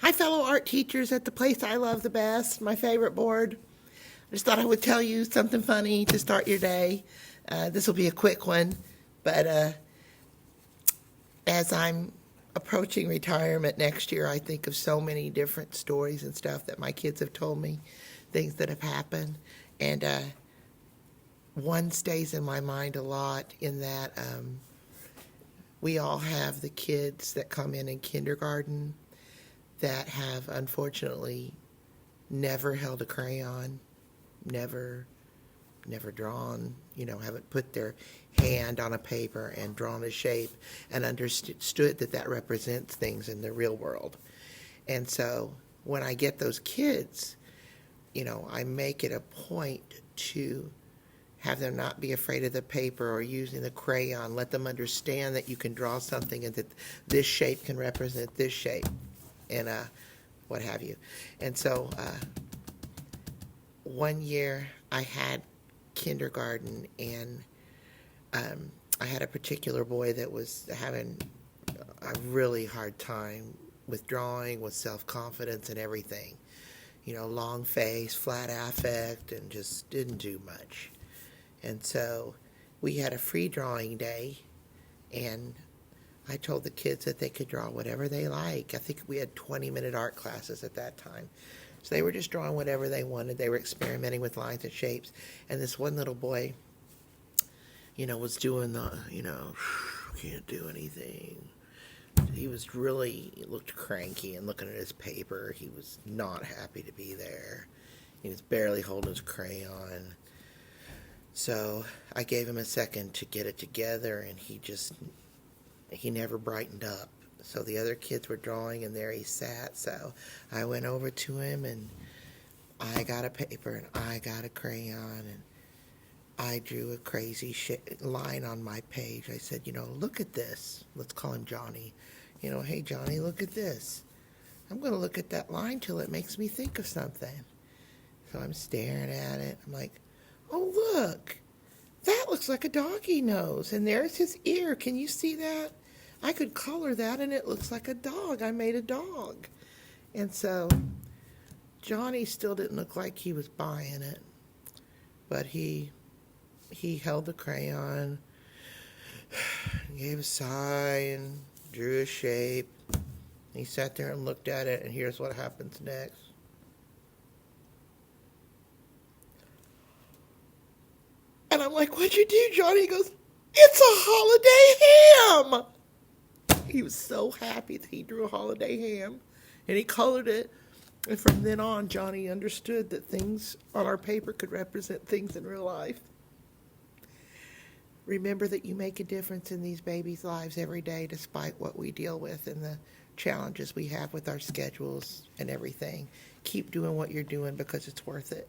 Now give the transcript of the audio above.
Hi, fellow art teachers at the place I love the best, my favorite board. I just thought I would tell you something funny to start your day. This will be a quick one, but as I'm approaching retirement next year, I think of so many different stories and stuff that my kids have told me, things that have happened. And one stays in my mind a lot in that we all have the kids that come in kindergarten that have unfortunately never held a crayon, never drawn, haven't put their hand on a paper and drawn a shape and understood that that represents things in the real world. And so when I get those kids, I make it a point to have them not be afraid of the paper or using the crayon. Let them understand that you can draw something and that this shape can represent this shape and what have you. And so one year I had kindergarten, and I had a particular boy that was having a really hard time with drawing, with self-confidence and everything. Long face, flat affect, and just didn't do much. And so we had a free drawing day, and I told the kids that they could draw whatever they like. I think we had 20-minute art classes at that time. So they were just drawing whatever they wanted. They were experimenting with lines and shapes. And this one little boy, was doing the, can't do anything. He looked cranky and looking at his paper. He was not happy to be there. He was barely holding his crayon. So I gave him a second to get it together, and he never brightened up. So the other kids were drawing, and there he sat. So I went over to him, and I got a paper, and I got a crayon, and I drew a crazy line on my page. I said, look at this. Let's call him Johnny. Hey, Johnny, look at this. I'm going to look at that line till it makes me think of something. So I'm staring at it. I'm like, oh, look. That looks like a doggy nose, and there's his ear. Can you see that? I could color that, and it looks like a dog. I made a dog. And so Johnny still didn't look like he was buying it, but he held the crayon, gave a sigh, and drew a shape. He sat there and looked at it, and here's what happens next. And I'm like, what'd you do, Johnny? He goes, it's a holiday ham! He was so happy that he drew a holiday ham, and he colored it. And from then on, Johnny understood that things on our paper could represent things in real life. Remember that you make a difference in these babies' lives every day, despite what we deal with and the challenges we have with our schedules and everything. Keep doing what you're doing because it's worth it.